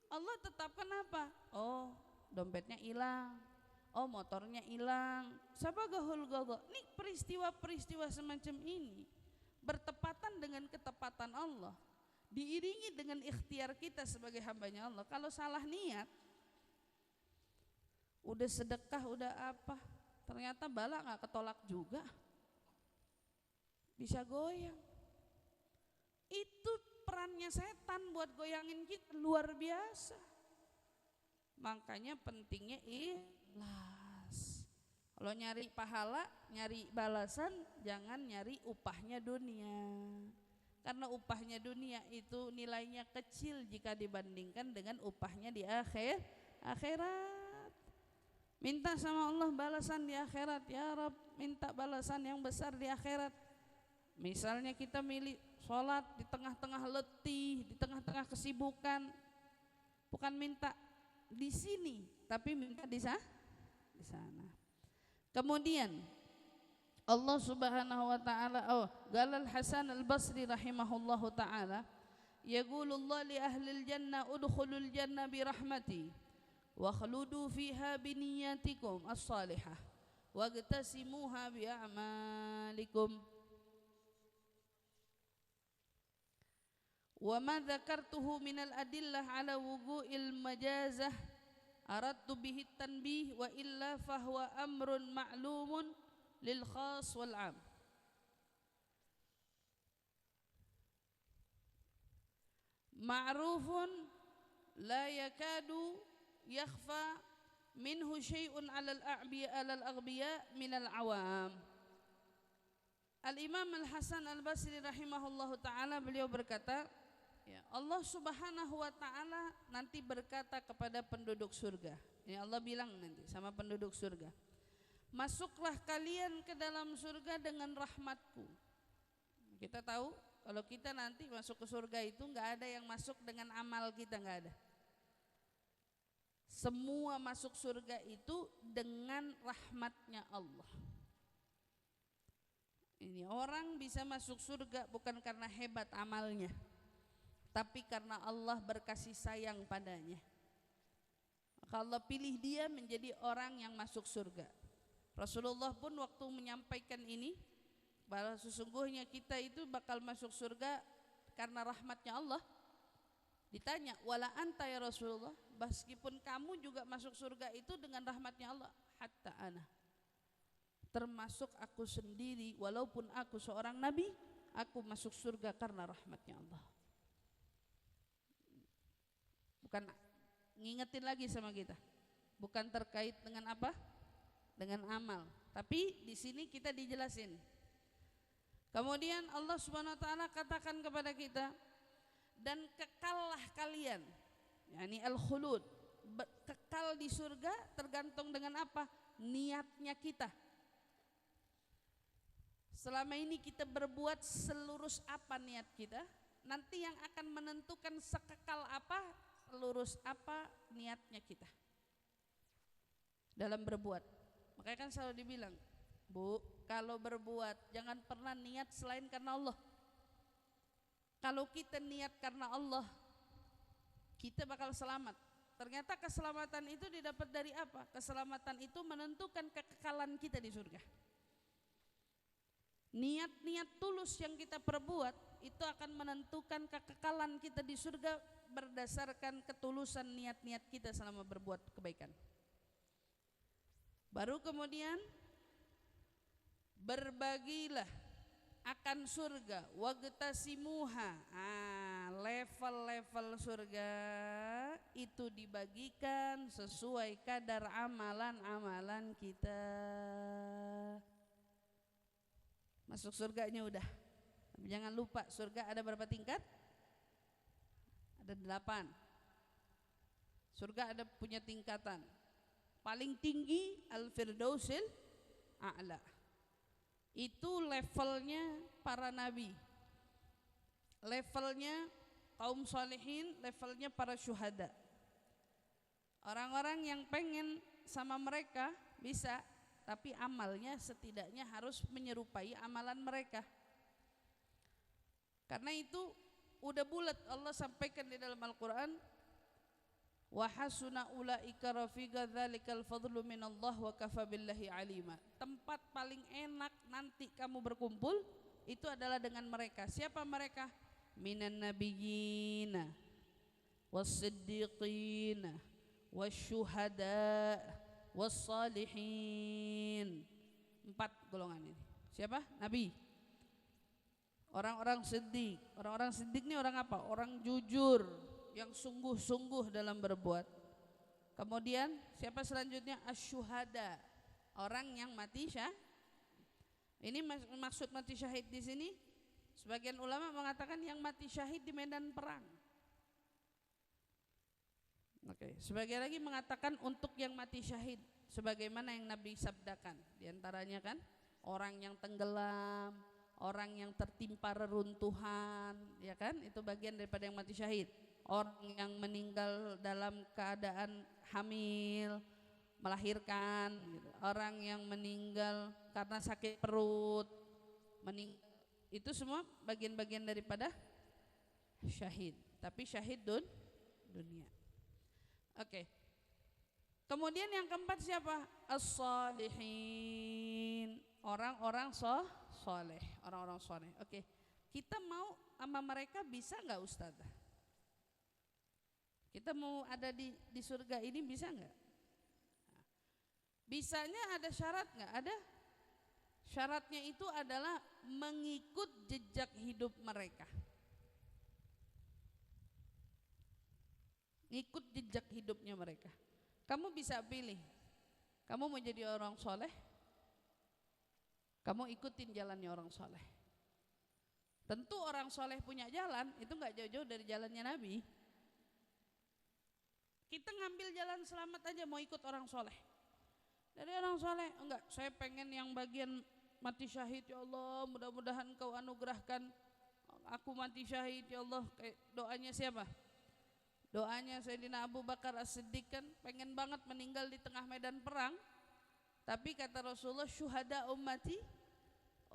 Allah tetapkan apa? Oh, dompetnya hilang, oh motornya hilang, sabagahul ghadha. Nih peristiwa-peristiwa semacam ini bertepatan dengan ketepatan Allah, diiringi dengan ikhtiar kita sebagai hambanya Allah. Kalau salah niat, udah sedekah, udah apa, ternyata bala nggak ketolak juga, bisa goyang. Itu perannya setan buat goyangin kita luar biasa. Makanya pentingnya ikhlas. Kalau nyari pahala, nyari balasan, jangan nyari upahnya dunia. Karena upahnya dunia itu nilainya kecil jika dibandingkan dengan upahnya di akhirat. Minta sama Allah balasan di akhirat, ya Rabb, minta balasan yang besar di akhirat. Misalnya kita milih sholat di tengah-tengah letih, di tengah-tengah kesibukan, bukan minta di sini, tapi minta di sana. Kemudian Allah Subhanahu wa taala, Galal Hasan Al-Basri rahimahullahu taala, yaqulullah li ahlil jannah udkhulul jannah bi rahmati wa khuludu fiha bi niyyatikum as-salihah wagtasimuha bi a'malikum. Wa ma dzakartuhu minal adillah ala wuqu'il majazah aradtu bihi tanbih wa illa fahuwa amrun ma'lumun lil khas wal 'am. Ma'rufun la yakadu yakhfa minhu syai'un 'alal aghbiya minal 'awam. Al-Imam Al-Hasan Al-Basri rahimahullahu ta'ala, beliau berkata, ya, Allah Subhanahu wa ta'ala nanti berkata kepada penduduk surga. Ya, Allah bilang nanti sama penduduk surga, masuklah kalian ke dalam surga dengan rahmatku. Kita tahu kalau kita nanti masuk ke surga itu enggak ada yang masuk dengan amal kita, enggak ada. Semua masuk surga itu dengan rahmatnya Allah. Ini orang bisa masuk surga bukan karena hebat amalnya, tapi karena Allah berkasih sayang padanya. Maka Allah pilih dia menjadi orang yang masuk surga. Rasulullah pun waktu menyampaikan ini, bahwa sesungguhnya kita itu bakal masuk surga karena rahmatnya Allah. Ditanya, wala anta ya Rasulullah, meskipun kamu juga masuk surga itu dengan rahmatnya Allah. Hatta ana, termasuk aku sendiri, walaupun aku seorang nabi, aku masuk surga karena rahmatnya Allah. Bukan ngingetin lagi sama kita, bukan terkait dengan apa, dengan amal, tapi di sini kita dijelasin. Kemudian Allah Subhanahu wa taala katakan kepada kita, dan kekallah kalian, yakni al-khulud, kekal di surga tergantung dengan apa? Niatnya kita. Selama ini kita berbuat selurus apa niat kita, nanti yang akan menentukan sekekal apa, lurus apa niatnya kita dalam berbuat. Makanya kan selalu dibilang, Bu, kalau berbuat jangan pernah niat selain karena Allah. Kalau kita niat karena Allah, kita bakal selamat. Ternyata keselamatan itu didapat dari apa? Keselamatan itu menentukan kekekalan kita di surga. Niat-niat tulus yang kita perbuat itu akan menentukan kekekalan kita di surga berdasarkan ketulusan niat-niat kita selama berbuat kebaikan. Baru kemudian berbagilah akan surga, wagtasimuha. Level-level surga itu dibagikan sesuai kadar amalan-amalan kita. Masuk surganya udah, tapi jangan lupa surga ada berapa tingkat? Ada 8. Surga ada punya tingkatan. Paling tinggi Al-Firdausil A'la. Itu levelnya para nabi, levelnya kaum salihin, levelnya para syuhada. Orang-orang yang pengen sama mereka bisa, tapi amalnya setidaknya harus menyerupai amalan mereka. Karena itu udah bulat Allah sampaikan di dalam Al-Quran, wa hasuna ulaika rafiqa dzalikal fadlu minallah wa kafa billahi alima. Tempat paling enak nanti kamu berkumpul itu adalah dengan mereka. Siapa mereka? Minan nabiyyina was-siddiqina wasyuhada was-salihin. 4 golongan ini. Siapa? Nabi. Orang-orang siddiq. Orang-orang siddiq ini orang apa? Orang jujur, yang sungguh-sungguh dalam berbuat. Kemudian siapa selanjutnya? Asyuhada. Orang yang mati syahid. Ini maksud mati syahid di sini. Sebagian ulama mengatakan yang mati syahid di medan perang. Oke, sebagian lagi mengatakan untuk yang mati syahid, sebagaimana yang Nabi sabdakan. Di antaranya kan orang yang tenggelam, orang yang tertimpa reruntuhan, ya kan? Itu bagian daripada yang mati syahid. Orang yang meninggal dalam keadaan hamil, melahirkan, gitu. Orang yang meninggal karena sakit perut, itu semua bagian-bagian daripada syahid. Tapi syahid dunia. Oke. Kemudian yang keempat siapa? As-salihin. Orang-orang soleh, orang-orang soleh. Oke. Kita mau sama mereka bisa nggak Ustazah? Kita mau ada di surga ini bisa nggak? Bisanya ada syarat nggak? Ada. Syaratnya itu adalah mengikut jejak hidup mereka. Ngikut jejak hidupnya mereka. Kamu bisa pilih. Kamu mau jadi orang soleh, kamu ikutin jalannya orang soleh. Tentu orang soleh punya jalan, itu nggak jauh-jauh dari jalannya Nabi. Kita ngambil jalan selamat aja mau ikut orang soleh. Dari orang soleh, enggak, saya pengen yang bagian mati syahid, ya Allah, mudah-mudahan Kau anugerahkan aku mati syahid, ya Allah. Kayak doanya siapa? Doanya Sayyidina Abu Bakar As-Siddiq kan pengen banget meninggal di tengah medan perang. Tapi kata Rasulullah, syuhada ummati,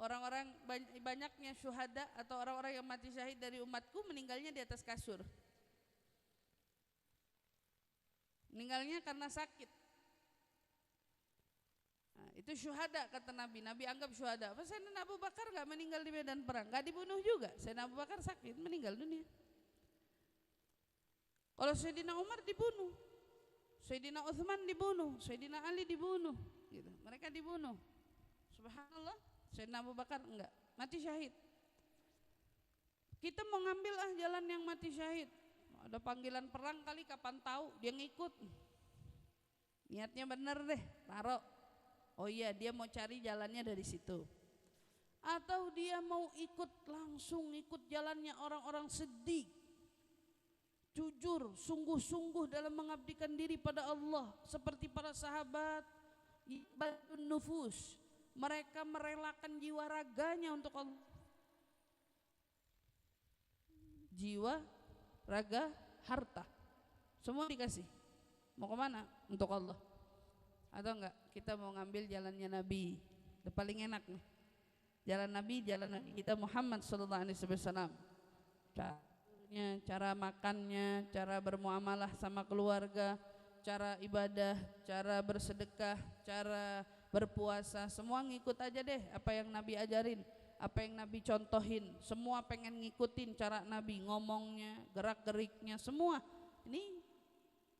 orang-orang banyaknya syuhada atau orang-orang yang mati syahid dari umatku meninggalnya di atas kasur. Meninggalnya karena sakit. Nah, itu syuhada kata Nabi. Nabi anggap syuhada. Sayyidina Abu Bakar gak meninggal di medan perang, gak dibunuh juga. Sayyidina Abu Bakar sakit, meninggal dunia. Kalau Sayyidina Umar dibunuh, Sayyidina Uthman dibunuh, Sayyidina Ali dibunuh, gitu. Mereka dibunuh. Subhanallah. Sayyidina Abu Bakar enggak, mati syahid. Kita mau ngambil jalan yang mati syahid. Ada panggilan perang kali, kapan tahu dia ngikut. Niatnya bener deh, taruh. Oh iya, dia mau cari jalannya dari situ. Atau dia mau langsung ikut jalannya orang-orang sedih, jujur, sungguh-sungguh dalam mengabdikan diri pada Allah, seperti para sahabat ibadun nufus. Mereka merelakan jiwa raganya untuk Allah. Jiwa, raga, harta, semua dikasih. Mau kemana? Untuk Allah. Atau enggak, kita mau ngambil jalannya Nabi. Itu paling enak nih. Jalan Nabi kita Muhammad sallallahu alaihi wasallam. Cara makannya, cara bermuamalah sama keluarga, cara ibadah, cara bersedekah, cara berpuasa, semua ngikut aja deh apa yang Nabi ajarin, apa yang Nabi contohin. Semua pengen ngikutin cara Nabi, ngomongnya, gerak-geriknya, semua. Ini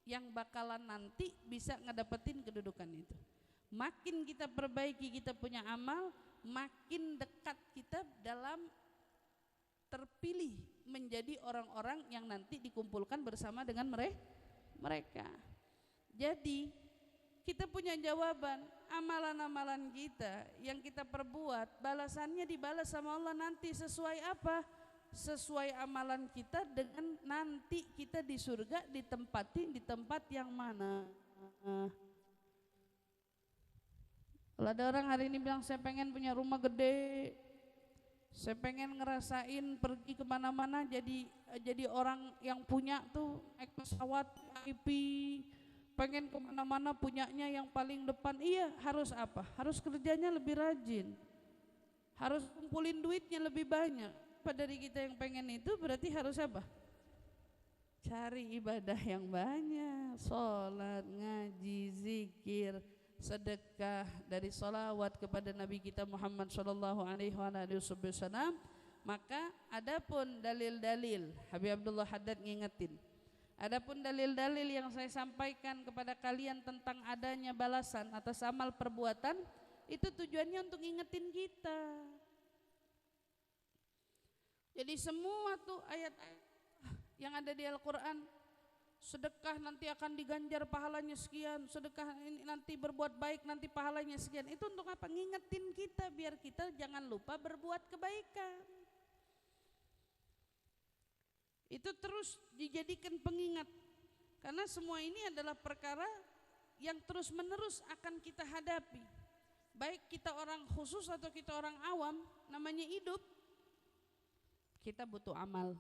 yang bakalan nanti bisa ngedapetin kedudukan itu. Makin kita perbaiki, kita punya amal, makin dekat kita dalam terpilih menjadi orang-orang yang nanti dikumpulkan bersama dengan mereka. Jadi kita punya jawaban, amalan-amalan kita yang kita perbuat, balasannya dibalas sama Allah nanti sesuai apa? Sesuai amalan kita dengan nanti kita di surga ditempatin di tempat yang mana. Kalau ada orang hari ini bilang saya pengen punya rumah gede, saya pengen ngerasain pergi kemana-mana jadi orang yang punya tuh naik pesawat VIP, pengen kemana-mana punyanya yang paling depan. Iya, harus apa? Harus kerjanya lebih rajin, harus kumpulin duitnya lebih banyak. Dari kita yang pengen itu berarti harus apa? Cari ibadah yang banyak, sholat, ngaji, zikir, sedekah, dari salawat kepada Nabi kita Muhammad sallallahu alaihi wasallam. Maka adapun dalil-dalil, Habib Abdullah Haddad ngingetin, adapun dalil-dalil yang saya sampaikan kepada kalian tentang adanya balasan atas amal perbuatan, itu tujuannya untuk ngingetin kita. Jadi semua tuh ayat-ayat yang ada di Al-Quran, sedekah nanti akan diganjar pahalanya sekian, sedekah ini nanti berbuat baik nanti pahalanya sekian, itu untuk apa? Ngingetin kita biar kita jangan lupa berbuat kebaikan. Itu terus dijadikan pengingat, karena semua ini adalah perkara yang terus menerus akan kita hadapi, baik kita orang khusus atau kita orang awam. Namanya hidup, kita butuh amal,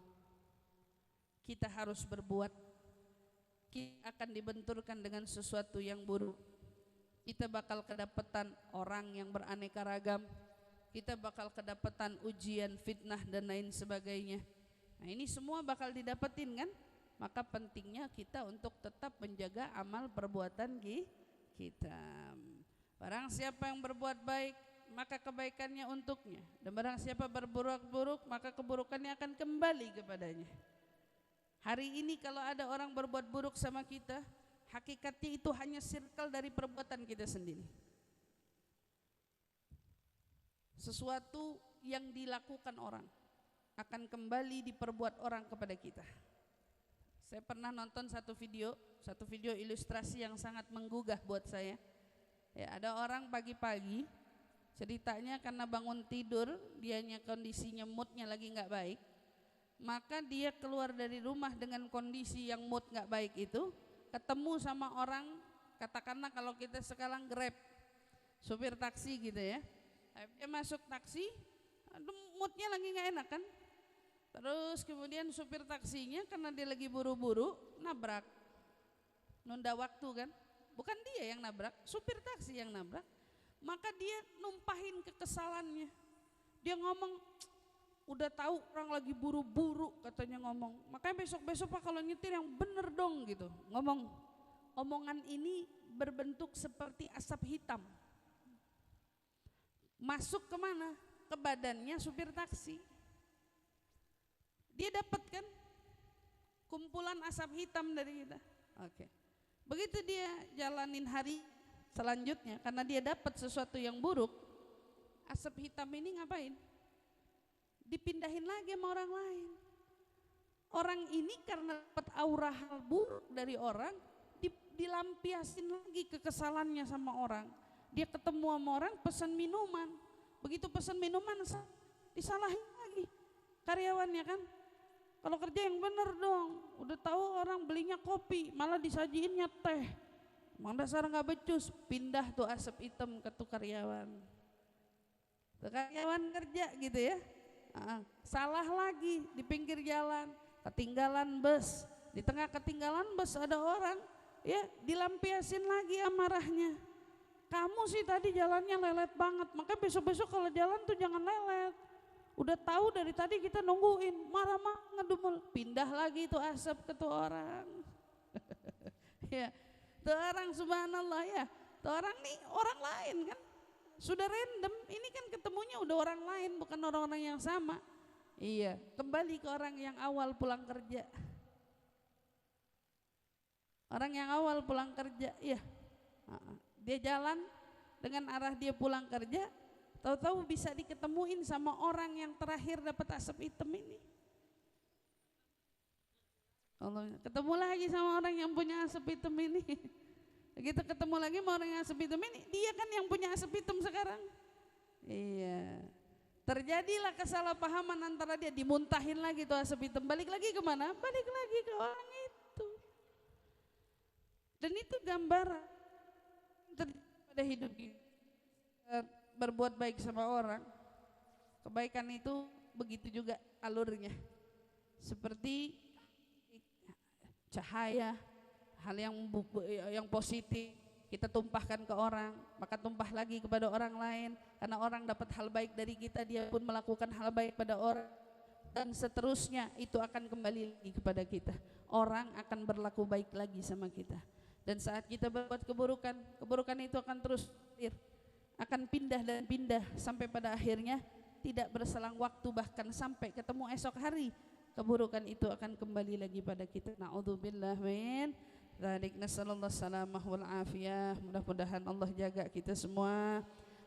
kita harus berbuat. Kita akan dibenturkan dengan sesuatu yang buruk, kita bakal kedapatan orang yang beraneka ragam, kita bakal kedapatan ujian, fitnah dan lain sebagainya. Nah ini semua bakal didapetin kan? Maka pentingnya kita untuk tetap menjaga amal perbuatan kita. Barang siapa yang berbuat baik, maka kebaikannya untuknya, dan barang siapa berbuat buruk, maka keburukannya akan kembali kepadanya. Hari ini kalau ada orang berbuat buruk sama kita, hakikatnya itu hanya circle dari perbuatan kita sendiri. Sesuatu yang dilakukan orang akan kembali diperbuat orang kepada kita. Saya pernah nonton satu video ilustrasi yang sangat menggugah buat saya. Ya, ada orang pagi-pagi, ceritanya karena bangun tidur, dianya kondisinya moodnya lagi nggak baik, maka dia keluar dari rumah dengan kondisi yang mood nggak baik itu, ketemu sama orang, katakanlah kalau kita sekarang Grab, supir taksi gitu ya. Dia masuk taksi, aduh, moodnya lagi nggak enak kan. Terus kemudian supir taksinya karena dia lagi buru-buru nabrak, nunda waktu kan. Bukan dia yang nabrak, supir taksi yang nabrak. Maka dia numpahin kekesalannya. Dia ngomong, udah tahu orang lagi buru-buru katanya ngomong. Makanya besok-besok Pak kalau nyetir yang bener dong gitu. Ngomong, omongan ini berbentuk seperti asap hitam. Masuk kemana? Ke badannya supir taksi. Dia dapat kan kumpulan asap hitam dari kita. Oke. Begitu dia jalanin hari selanjutnya, karena dia dapat sesuatu yang buruk, asap hitam ini ngapain? Dipindahin lagi sama orang lain. Orang ini karena dapat aura hal buruk dari orang, dilampiasin lagi kekesalannya sama orang. Dia ketemu sama orang, pesan minuman. Begitu pesan minuman, disalahin lagi karyawannya kan. Kalau kerja yang bener dong, udah tahu orang belinya kopi, malah disajiinnya teh. Emang dasar nggak becus, pindah tuh asap hitam ke tuh karyawan. Tuh karyawan kerja gitu ya. Salah lagi di pinggir jalan, ketinggalan bus. Di tengah ketinggalan bus ada orang, ya dilampiasin lagi amarahnya. Kamu sih tadi jalannya lelet banget, makanya besok-besok kalau jalan tuh jangan lelet. Udah tahu dari tadi kita nungguin, marah-marah ngedumel, pindah lagi tuh asap ke tuh orang. Ya, tuh orang subhanallah ya, tuh orang nih orang lain kan, sudah random, ini kan ketemunya udah orang lain, bukan orang-orang yang sama. Iya, kembali ke orang yang awal pulang kerja. Orang yang awal pulang kerja, iya, dia jalan dengan arah dia pulang kerja, tahu-tahu bisa diketemuin sama orang yang terakhir dapat asap hitam ini. Allah, ketemu lagi sama orang yang punya asap hitam ini. Begitu ketemu lagi sama orang yang asap hitam ini, dia kan yang punya asap hitam sekarang. Iya. Terjadilah kesalahpahaman antara dia, dimuntahin lagi tuh asap hitam. Balik lagi kemana? Balik lagi ke orang itu. Dan itu gambaran pada hidup kita. Berbuat baik sama orang, kebaikan itu begitu juga alurnya, seperti cahaya, hal yang positif kita tumpahkan ke orang, maka tumpah lagi kepada orang lain, karena orang dapat hal baik dari kita, dia pun melakukan hal baik pada orang, dan seterusnya itu akan kembali lagi kepada kita. Orang akan berlaku baik lagi sama kita. Dan saat kita berbuat keburukan, keburukan itu akan terus akan pindah dan pindah sampai pada akhirnya tidak berselang waktu, bahkan sampai ketemu esok hari keburukan itu akan kembali lagi pada kita. Na'udzubillah min dzalik. Nasallallahu salamah wal afiyah. Mudah-mudahan Allah jaga kita semua.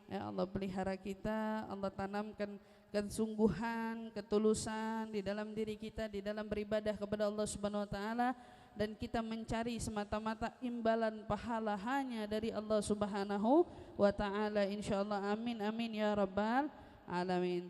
Ya Allah, pelihara kita, Allah tanamkan kesungguhan, ketulusan di dalam diri kita, di dalam beribadah kepada Allah Subhanahu wa taala, dan kita mencari semata-mata imbalan pahala hanya dari Allah Subhanahu wa taala, insyaallah. Amin amin ya rabbal alamin.